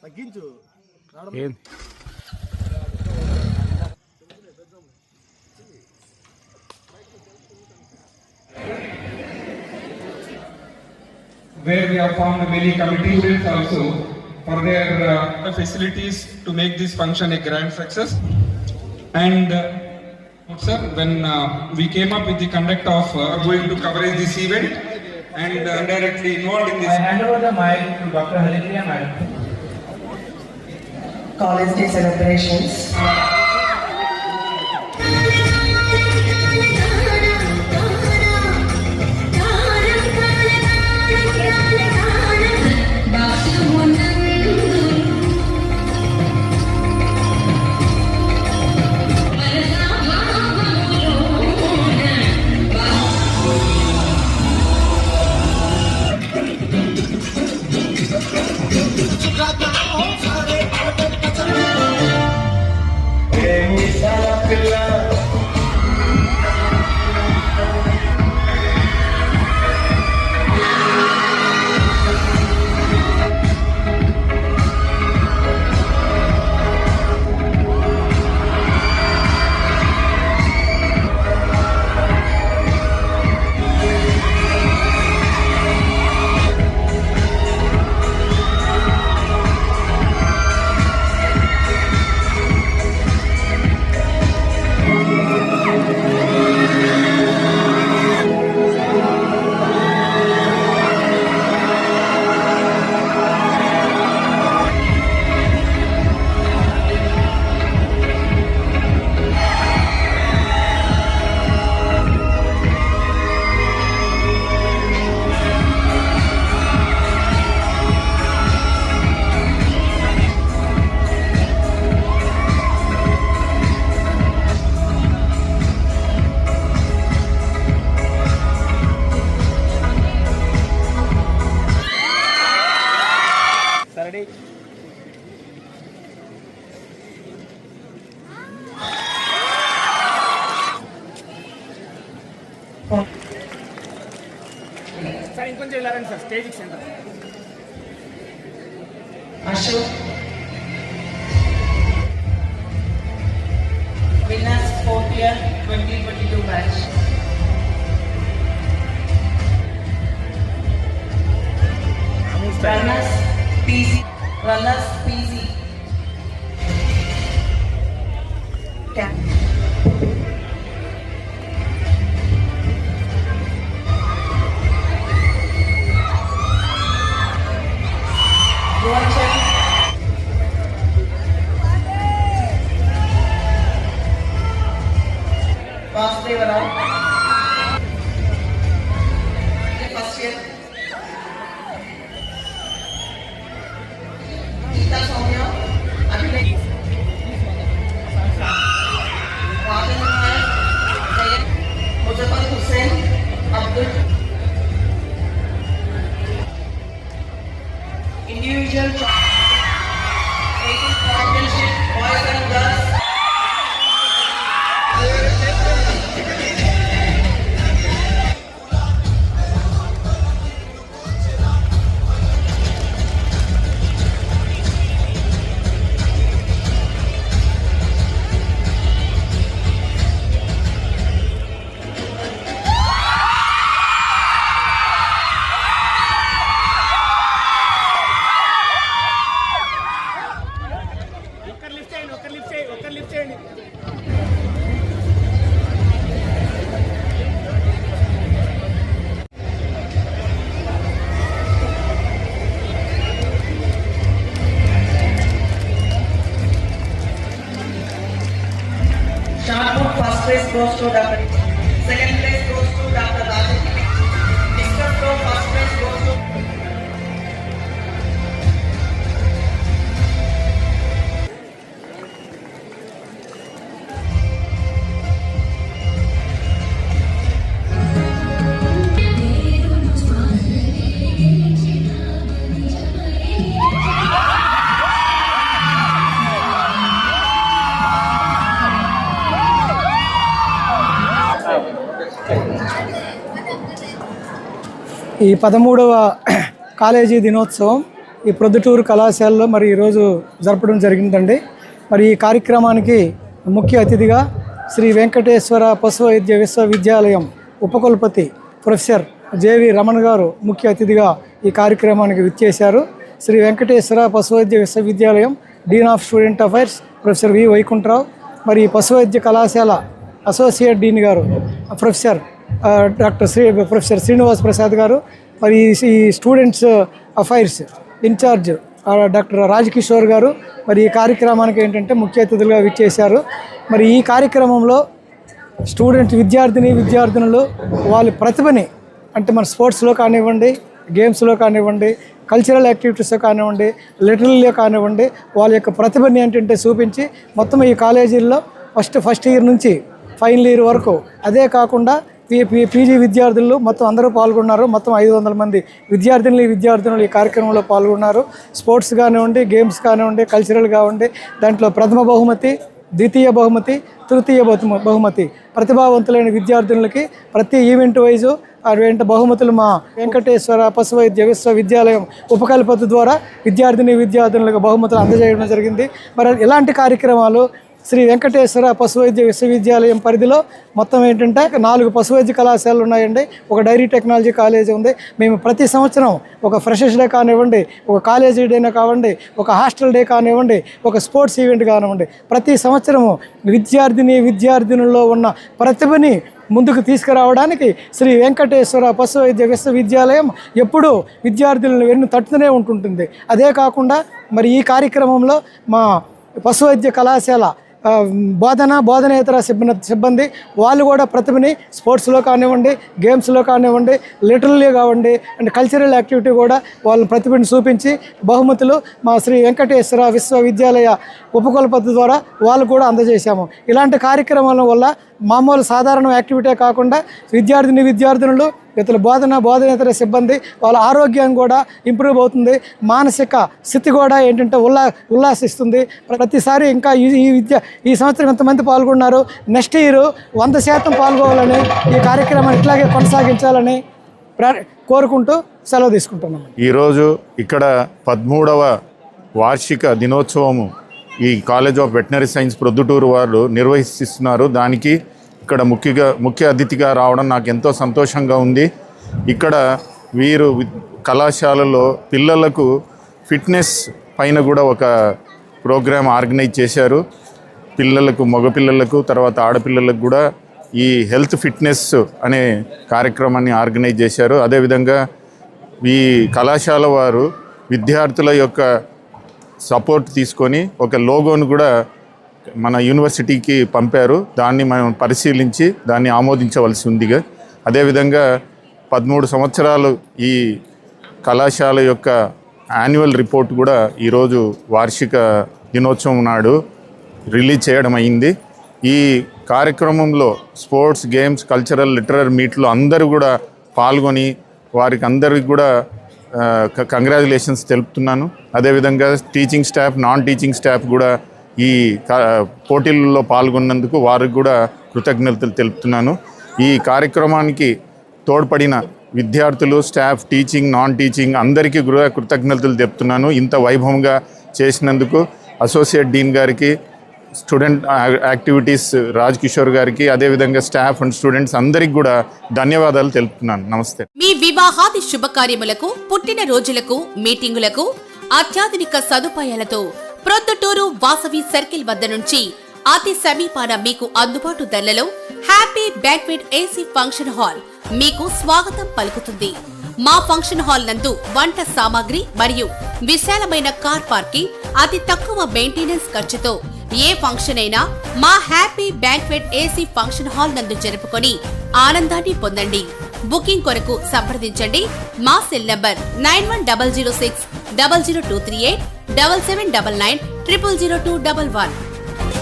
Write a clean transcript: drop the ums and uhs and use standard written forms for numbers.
తగ్గించు. Where we have found many committee students also for their facilities to make this function a grand success. And sir, when we came up with the conduct of going to coverage this event and directly involved in this. I hand over the mic to Dr. Haripriya Madam. College Day celebrations. Sir ఇంకొంచెం వెళ్ళారండి sir స్టేజ్కి centre. Ashok winners 4th year 2022 batch. Runners PZ. Cap. Vasudeva first year. Geeta Soumya, Abhinay, Rajan Nair, Zayd, Muzaffar Hussain, Abdul. Individual 18th championship, boys and girls. ఒక్కరు lift చేయండి. Shot put first place goes to Dr. Second place goes to Dr. Rajan. Discus throw first place goes to ఈ 13వ college దినోత్సవం ఈ ప్రొద్దుటూరు కళాశాలలో మరి ఈరోజు జరపడం జరిగిందండి. మరి ఈ కార్యక్రమానికి ముఖ్య అతిథిగా శ్రీ వెంకటేశ్వర పశు వైద్య విశ్వవిద్యాలయం ఉపకులపతి ప్రొఫెసర్ జేవి రమణ గారు ముఖ్య అతిథిగా ఈ కార్యక్రమానికి విచ్చేశారు. శ్రీ వెంకటేశ్వర పశు వైద్య విశ్వవిద్యాలయం dean of student affairs professor V Vaikuntha Rao, మరి ఈ పశు వైద్య కళాశాల అసోసియేట్ డీన్ గారు ప్రొఫెసర్ ప్రొఫెసర్ శ్రీనివాస్ ప్రసాద్ గారు, మరి ఈ students affairs in charge doctor Rajkishore గారు మరి ఈ కార్యక్రమానికి ఏంటంటే ముఖ్య అతిథులుగా విచ్చేశారు. మరి ఈ కార్యక్రమంలో విద్యార్థినులు వాళ్ళ ప్రతిభని అంటే మన స్పోర్ట్స్లో కానివ్వండి, గేమ్స్లో కానివ్వండి, కల్చరల్ యాక్టివిటీస్లో కానివ్వండి, లిటరరీలో కానివ్వండి, వాళ్ళ యొక్క ప్రతిభని ఏంటంటే చూపించి మొత్తం ఈ కాలేజీల్లో ఫస్ట్ ఇయర్ నుంచి ఫైనల్ ఇయర్ వరకు, అదే కాకుండా పీజీ విద్యార్థులు మొత్తం అందరూ పాల్గొన్నారు. మొత్తం 500 మంది విద్యార్థినులు ఈ కార్యక్రమంలో పాల్గొన్నారు. స్పోర్ట్స్ కానివ్వండి, గేమ్స్ కానివ్వండి, కల్చరల్ కానివ్వండి, దాంట్లో ప్రథమ బహుమతి, ద్వితీయ బహుమతి, తృతీయ బహుమతి ప్రతిభావంతులైన విద్యార్థులకి ప్రతి ఈవెంట్ వైజు బహుమతులు మా వెంకటేశ్వర పశు వైద్య విశ్వవిద్యాలయం ఉపకల్పత ద్వారా విద్యార్థులకు బహుమతులు అందజేయడం జరిగింది. మరి ఇలాంటి కార్యక్రమాలు శ్రీ వెంకటేశ్వర పశు వైద్య విశ్వవిద్యాలయం పరిధిలో మొత్తం ఏంటంటే 4 పశు వైద్య కళాశాలలు ఉన్నాయండి. ఒక డైరీ టెక్నాలజీ కాలేజీ ఉంది. మేము ప్రతి సంవత్సరం ఒక ఫ్రెషర్స్ డే కానివ్వండి, ఒక కాలేజీ డేనే కానివ్వండి, ఒక హాస్టల్ డే కానివ్వండి, ఒక స్పోర్ట్స్ ఈవెంట్ కానివ్వండి, ప్రతి సంవత్సరము విద్యార్థినుల్లో ఉన్న ప్రతిభని ముందుకు తీసుకురావడానికి శ్రీ వెంకటేశ్వర పశు వైద్య విశ్వవిద్యాలయం ఎప్పుడూ విద్యార్థులను వెన్ను తట్టుతూనే ఉంటుంటుంది. అదే కాకుండా మరి ఈ కార్యక్రమంలో మా పశు వైద్య కళాశాల బోధనేతర సిబ్బంది వాళ్ళు కూడా ప్రతిభని స్పోర్ట్స్లో కానివ్వండి, గేమ్స్లో కానివ్వండి, లిటరల్లీ కానివ్వండి అండ్ కల్చరల్ యాక్టివిటీ కూడా వాళ్ళ ప్రతిభని చూపించి బహుమతులు మా శ్రీ వెంకటేశ్వర విశ్వవిద్యాలయ ఉపకులపతి ద్వారా వాళ్ళు కూడా అందజేశాము. ఇలాంటి కార్యక్రమాల వల్ల మామూలు సాధారణ యాక్టివిటీ కాకుండా విద్యార్థినులు ఇతర బోధనేతర సిబ్బంది వాళ్ళ ఆరోగ్యం కూడా ఇంప్రూవ్ అవుతుంది. మానసిక స్థితి కూడా ఏంటంటే ఉల్లాసిస్తుంది. ప్రతిసారి ఇంకా ఈ సంవత్సరం ఎంతమంది పాల్గొన్నారు, నెక్స్ట్ ఇయర్ 100% పాల్గొవాలని, ఈ కార్యక్రమాన్ని ఇట్లాగే కొనసాగించాలని కోరుకుంటూ సెలవు తీసుకుంటున్నాం. ఈరోజు ఇక్కడ 13వ వార్షిక దినోత్సవము ఈ college of veterinary science Proddatur వారు నిర్వహిస్తున్నారు. దానికి ఇక్కడ ముఖ్య అతిథిగా రావడం నాకు ఎంతో సంతోషంగా ఉంది. ఇక్కడ వీరు కళాశాలలో పిల్లలకు ఫిట్నెస్ పైన కూడా ఒక ప్రోగ్రామ్ ఆర్గనైజ్ చేశారు. మగపిల్లలకు తర్వాత ఆడపిల్లలకు కూడా ఈ హెల్త్ ఫిట్నెస్ అనే కార్యక్రమాన్ని ఆర్గనైజ్ చేశారు. అదేవిధంగా ఈ కళాశాల వారు విద్యార్థుల యొక్క సపోర్ట్ తీసుకొని ఒక లోగోను కూడా మన యూనివర్సిటీకి పంపారు. దాన్ని మనం పరిశీలించి దాన్ని ఆమోదించవలసి ఉందిగా. అదేవిధంగా 13 సంవత్సరాలు ఈ కళాశాల యొక్క యాన్యువల్ రిపోర్ట్ కూడా ఈరోజు వార్షిక దినోత్సవం నాడు రిలీజ్ చేయడం అయింది. ఈ కార్యక్రమంలో స్పోర్ట్స్, గేమ్స్, కల్చరల్, లిటరరీ మీట్లో అందరూ కూడా పాల్గొని వారికి అందరికి కూడా కంగ్రాచులేషన్స్ తెలుపుతున్నాను. అదేవిధంగా teaching staff, non teaching staff కూడా ఈ పోటీలలో పాల్గొన్నందుకు వారికి కూడా కృతజ్ఞతలు తెలుపుతున్నాను. ఈ కార్యక్రమానికి తోడ్పడిన విద్యార్థులు, స్టాఫ్, టీచింగ్, నాన్ టీచింగ్ అందరికీ కూడా కృతజ్ఞతలు తెలుపుతున్నాను. ఇంత వైభవంగా చేసినందుకు అసోసియేట్ డీన్ గారికి, స్టూడెంట్ యాక్టివిటీస్ రాజ్ కిషోర్ గారికి, అదేవిధంగా స్టాఫ్ అండ్ స్టూడెంట్స్ అందరికి కూడా ధన్యవాదాలు తెలుపుతున్నాను. నమస్తే. మీ వివాహాది శుభకార్యములకు, పుట్టిన రోజులకు, మీటింగులకు అత్యాధునిక సదుపాయాలతో ప్రొద్దుటూరు వాసవి సర్కిల్ వద్ద నుంచి అతి సమీపాన మీకు అందుబాటు ధరలలో happy banquet AC function hall మీకు స్వాగతం పలుకుతుంది. మా ఫంక్షన్ హాల్ నందు వంట సామాగ్రి మరియు విశాలమైన కార్ పార్కింగ్, అతి తక్కువ మెయింటెనెన్స్ ఖర్చుతో ఏ ఫంక్షన్ అయినా మా happy banquet AC function hall నందు జరుపుకొని ఆనందాన్ని పొందండి. బుకింగ్ కొరకు సంప్రదించండి. మా సెల్ నంబర్ 9100600238 7799 000211.